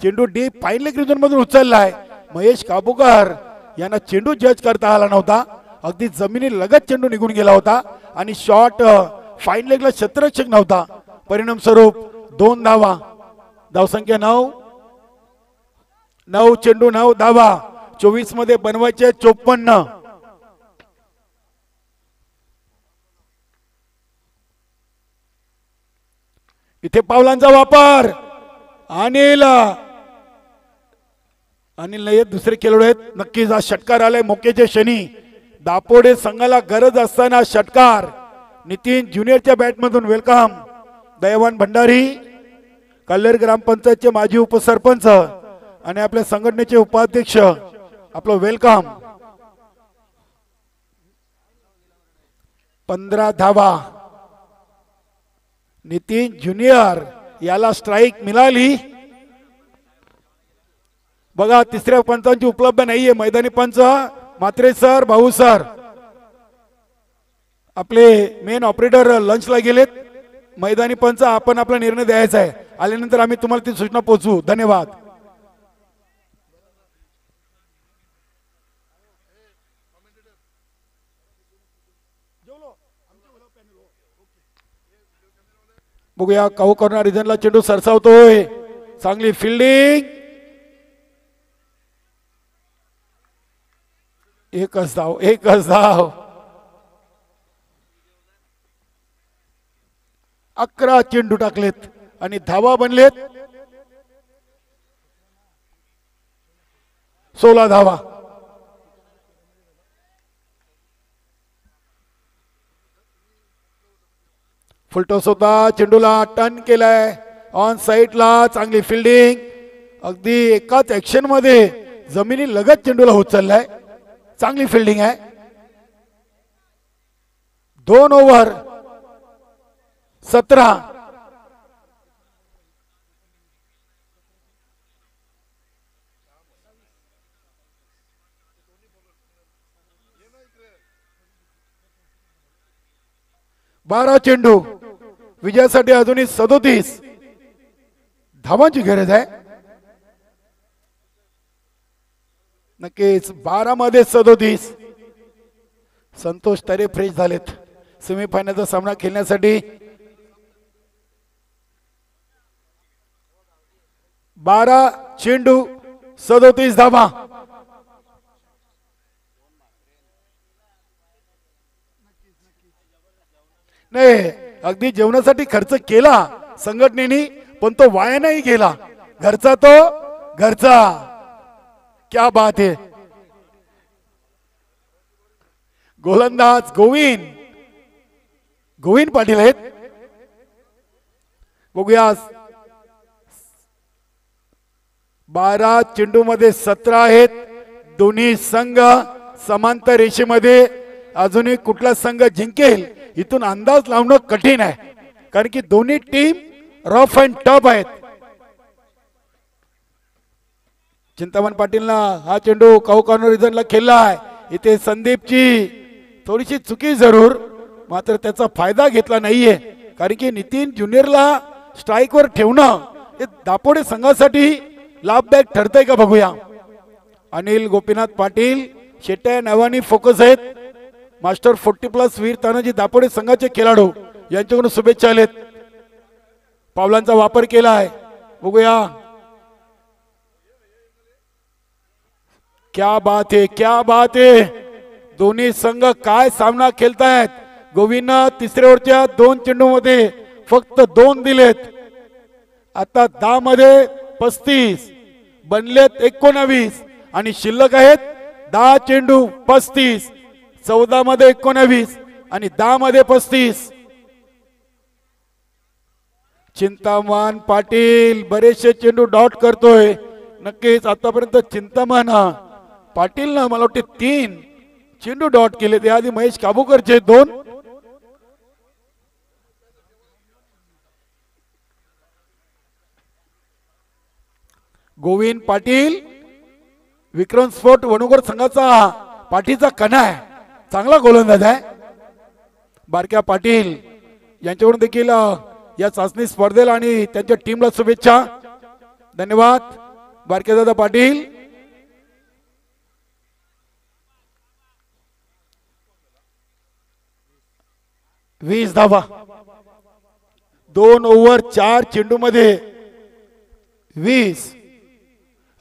चेंडू डीप फाईन लेग रिजन मधून उचललाय. महेश काबूकर यांना चेंडू जज करता आला नव्हता. अगदी जमिनी लगत चेंडू निघून गेला होता आणि शॉट फाईन लेगला क्षेत्ररक्षक नव्हता. परिणाम स्वरूप 2 धावा. धावसंख्या 9. 9 चेंडू 9 धावा. 24 मध्ये बनवायचे 54. इथे पावलांचा वापर. अनिल नाही दुसरे खेळाडू आहेत. नक्कीच हा षटकार आलाय मोक्याच्या क्षणी. दापोडे संघाला गरज असताना षटकार. नितीन ज्युनियरच्या बॅटमधून वेलकम. दयावान भंडारी कल्लेर ग्रामपंचायतचे माजी उपसरपंच आणि आपल्या संघटनेचे उपाध्यक्ष आपलं वेलकम. 15 धावा. नितीन ज्युनियर याला स्ट्राइक मिळाली. बघा तिसऱ्या पंचांची उपलब्ध नाहीये मैदानी पंच. मात्रे सर, भाऊ सर आपले मेन ऑपरेटर लंचला गेलेत. मैदानी पंच आपण आपला निर्णय द्यायचा आहे. आल्यानंतर आम्ही तुम्हाला ती सूचना पोहोचवू. धन्यवाद. बघूया काऊ कॉर्नर रिजनला चेंडू सरसावतोय. चांगली फिल्डिंग. एकच धाव. 11 चेंडू टाकलेत आणि धावा बनलेत 16 धावा. फुलटॉस होता. चेंडूला टर्न केलाय ऑन साइडला. चांगली फिल्डिंग. अगदी एकाच ऍक्शन मध्ये जमिनी लगत चेंडूला उचललाय. चांगली फिल्डिंग आहे. 2 ओव्हर 17. बारा चेंडू. विजयासाठी अजूनही 37 धावांची गरज आहे. नक्कीच 12 मध्ये 37. संतोष तरे फ्रेश झालेत सेमीफायनलचा सामना खेळण्यासाठी. 12 चेंडू 37 धावा. नाही अगदी जेवणासाठी खर्च केला संघटनेने पण तो वाया नाही गेला. घरचा तो घरचा. क्या बात है. गोलंदाज गोविंद पाटील आहेत. बघूया 12 चेंडू मध्ये 17 आहेत. दोन्ही संघ समांतर रेषेमध्ये. अजूनही कुठला संघ जिंकेल इथून अंदाज लावणं कठीण आहे कारण की दोन्ही टीम रफ अँड टफ आहेत. चिंतामण पाटीलला हा चेंडू काऊ कॉर्नर रिजनला खेळला आहे. इथे संदीपची थोडीशी चुकी जरूर मात्र त्याचा फायदा घेतला नाहीये कारण की नितीन ज्युनियरला स्ट्राइकवर ठेवणं हे दापोडे संघासाठी लाभदायक ठरतंय का बघूया. अनिल गोपीनाथ पाटील शेट्या नावानी फोकस आहेत. मास्टर 40+ वीर तानाजी दापोडे संघाचे खेळाडू यांच्याकडून शुभेच्छा आलेत. पावलांचा वापर केला आहे. बघूया क्या बात है क्या बात है. दोन्ही संघ काय सामना खेळतायत. गोविंदनं तिसऱ्या ओव्हरच्या 2 चेंडू मध्ये फक्त 2 दिलेत. आता 10 मध्ये 35 बनलेत 19 आणि शिल्लक आहेत 10 चेंडू 35. 14 मध्ये 19 आणि 10 मध्ये 35. चिंतामण पाटील बरेचसे चेंडू डॉट करतोय. नक्कीच आतापर्यंत चिंतामण पाटील ना मला वाटते 3 चेंडू डॉट केले. त्याआधी महेश काबूकरचे 2. गोविंद पाटील विक्रम स्फोट वणुकर संघाचा पाठीचा कणा आहे. चांगला गोलंदाज आहे. बारक्या पाटील यांच्याकडून देखील या चाचणी स्पर्धेला आणि त्यांच्या टीमला शुभेच्छा. धन्यवाद बारके दादा पाटील. वीस धावा 2 ओव्हर 4 चेंडू मध्ये 20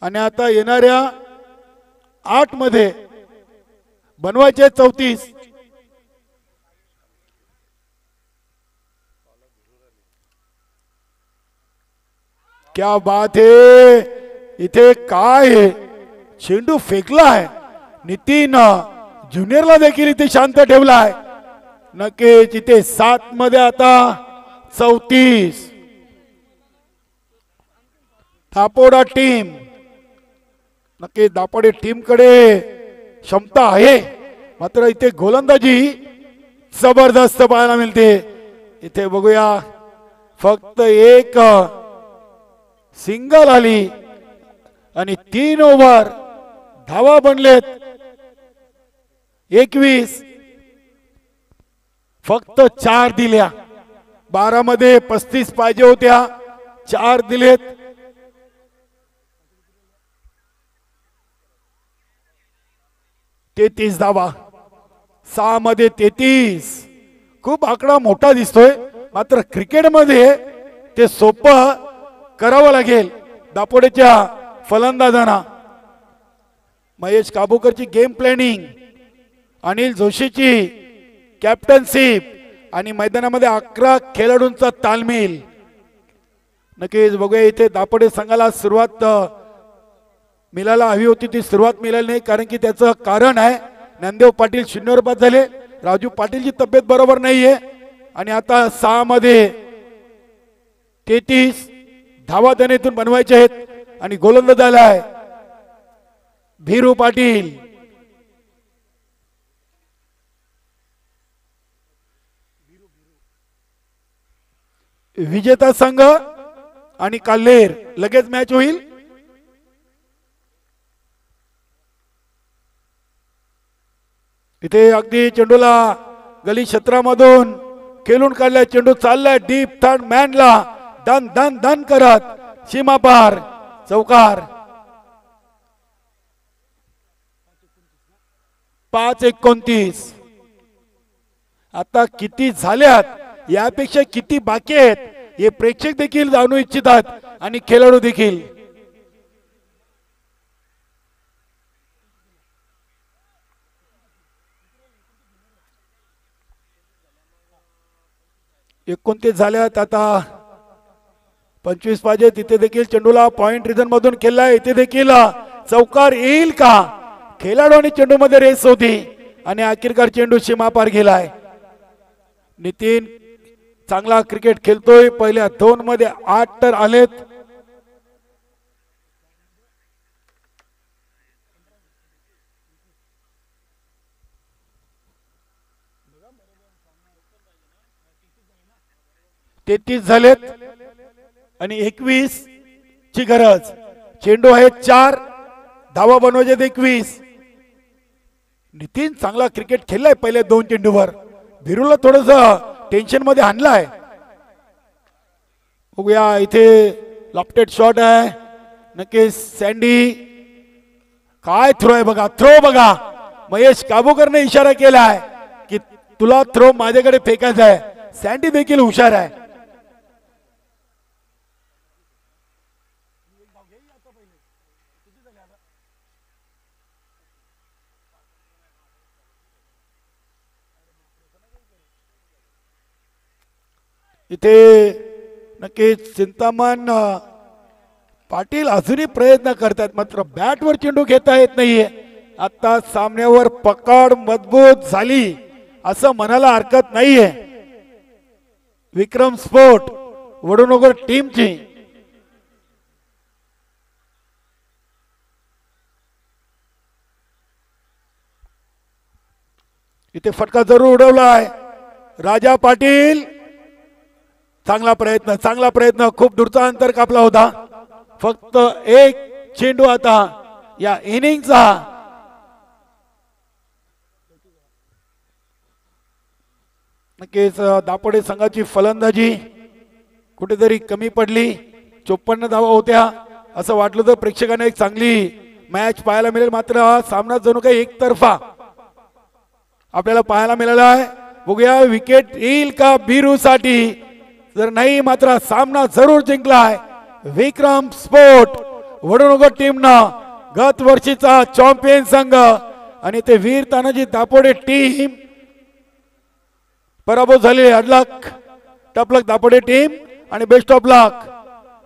आणि आता येणाऱ्या 8 मध्ये बनवायचे 34. क्या बात है, इथे काय आहे? चेंडू फेकलाय. नितीन ज्युनियरला देखील इथे शांत ठेवलाय. नक्कीच इथे 7 मध्ये आता 34. दापोडा टीम, नक्की दापोडे टीम कडे क्षमता आहे, मात्र इथे गोलंदाजी जबरदस्त पाहायला मिळते. इथे बघूया फक्त एक सिंगल आली आणि 3 ओव्हर धावा बनलेत 21. फक्त 4 दिल्या. 12 मध्ये 35 पाहिजे होत्या, 4 दिलेत. तेहतीस धावा, 6 मध्ये 33. खूप आकडा मोठा दिसतोय, मात्र क्रिकेटमध्ये ते सोपं करावं लागेल दापोडेच्या फलंदाजांना. महेश काबूकरची गेम प्लॅनिंग, अनिल जोशीची कॅप्टनशिप आणि मैदानामध्ये 11 खेळाडूंचा तालमेल. नक्कीच बघूया इथे दापोडे संघाला सुरुवात मिळायला हवी होती, ती सुरुवात मिळाली नाही. कारण की त्याचं कारण आहे, ज्ञानदेव पाटील 0 वर बाद झाले. राजू पाटीलची तब्येत बरोबर नाहीये आणि आता 6 मध्ये 33 धावा त्यानेतून बनवायचे आहेत आणि गोलंदाज आलाय भीरू पाटील. विजेता संघ आणि काल्हेर लगेच मॅच होईल. इथे अगदी चेंडूला गली क्षेत्रामधून खेळून काढलाय. चेंडू चाललाय डीप थर्ड मॅनला, धन धन धन करत सीमा पार चौकार. 5-29. आता किती झाल्यात यापेक्षा किती बाकी आहेत हे प्रेक्षक देखील जाणू इच्छितात आणि खेळाडू देखील. एकोणतीस झाल्यात, आता 25 पाहिजे. तिथे देखील चेंडूला पॉइंट रिझन मधून खेळलाय. इथे देखील चौकार येईल का? खेळाडू आणि चेंडू मध्ये रेस होती आणि अखेरकार चेंडू सीमा पार गेलाय. नितीन चांगला क्रिकेट खेळतोय. पहिल्या 2 मध्ये 8 तर आलेत. तेहतीस झालेत आणि 21 ची गरज. चेंडू आहे 4 धावा बनवायचे 21. नितीन चांगला क्रिकेट खेळलाय पहिल्या 2 चेंडूवर. भिरूला थोडस टेन्शन मध्ये आणलाय. बघूया इथे लॉफ्टेड शॉट आहे. नक्कीच सँडी काय थ्रो आहे बघा, थ्रो बघा. महेश काबूकरने इशारा केलाय की तुला थ्रो माझ्याकडे फेकायचा आहे. सँडी देखील हुशार आहे. इथे नक्कीच चिंतामण पाटील अजूनही प्रयत्न करतात, मात्र बॅटवर चेंडू घेता येत नाहीये. आता सामन्यावर पकड मजबूत झाली असं म्हणायला हरकत नाहीये. विक्रम स्पोर्ट वडूनगर टीमची इथे फटका जरूर उडवलाय. राजा पाटील चांगला प्रयत्न, खूप दूरचा अंतर कापला होता. फक्त एक चेंडू आता या इनिंगचा. नक्कीच दापोडे संघाची फलंदाजी कुठेतरी कमी पडली. 54 धावा होत्या असं वाटलं तर प्रेक्षकांना एक चांगली मॅच पाहायला मिळेल. मात्र हा सामना जणू काही एकतर्फा आपल्याला पाहायला मिळाला आहे. बघूया विकेट येईल का भिरू साठी. जर नाही मात्र सामना जरूर जिंकलाय विक्रम स्पोर्ट वडूनगर टीमनं. गत वर्षीचा चॅम्पियन संघ आणि ते वीर तानाजी दापोडे टीम पराभूत झाली. अडलक टपलक दापोडे टीम आणि बेस्ट ऑफ लक.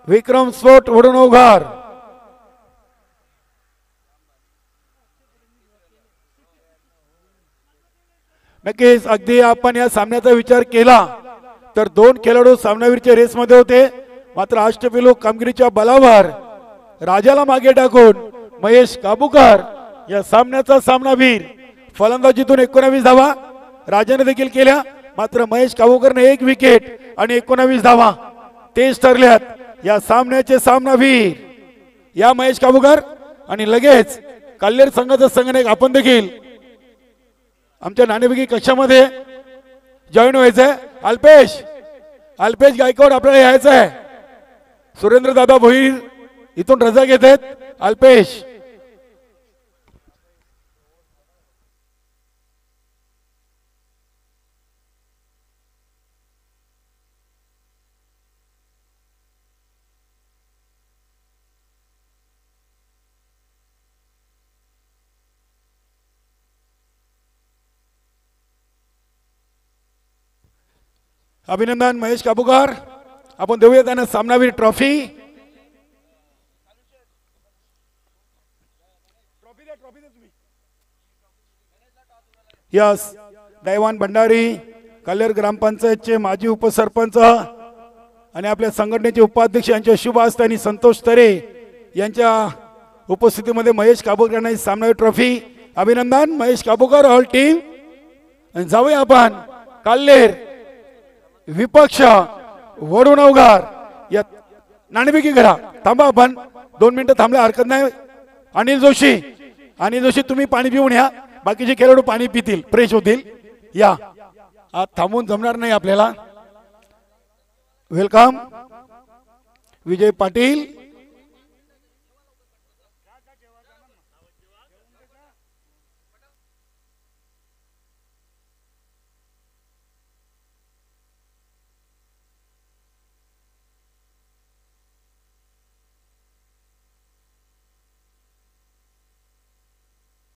विक्रम स्फोट वडुणोघार. नक्कीच अगदी आपण या सामन्याचा विचार केला तर दोन खेळाडू सामनावीरच्या रेसमध्ये होते, मात्र अष्टपैलू कामगिरीच्या बलावर राजाला मागे टाकून महेश काबूकर या सामन्याचा सामनावीर. फलंदाजीतून 19 धावा राजाने देखील केल्या, मात्र महेश काबूकरने 1 विकेट आणि 19 धावा तेच ठरल्यात या सामन्याचे सामनावीर या महेश काबूकर. आणि लगेच कल्लेर संघाचा संघनायक आपण देखील आमच्या नाणेफेकी कक्षामध्ये जॉईन व्हायचंय. अल्पेश गायकवाड आपल्याला यायचं आहे. सुरेंद्र दादा भोईर इथून रजा घेत आहेत. अल्पेश अभिनंदन महेश काबूकर. आपण देऊया त्यांना सामनावीर ट्रॉफी. यस दैवान भंडारी कल्लेर ग्रामपंचायतचे माजी उपसरपंच आणि आपल्या संघटनेचे उपाध्यक्ष यांच्या शुभ हस्ते आणि संतोष तरे यांच्या उपस्थितीमध्ये महेश काबूकर यांना सामनावीर ट्रॉफी. अभिनंदन महेश काबूकर ऑल टीम. आणि जाऊया आपण कल्लेर विपक्ष वडुणोघार या नाणेफेकी घडा. थांबा आपण 2 मिनिटं थांबल्या हरकत नाही. अनिल जोशी तुम्ही पाणी पिऊन या, बाकीचे खेळाडू पाणी पितील फ्रेश होतील. या आज थांबून जमणार नाही आपल्याला. वेलकम विजय पाटील.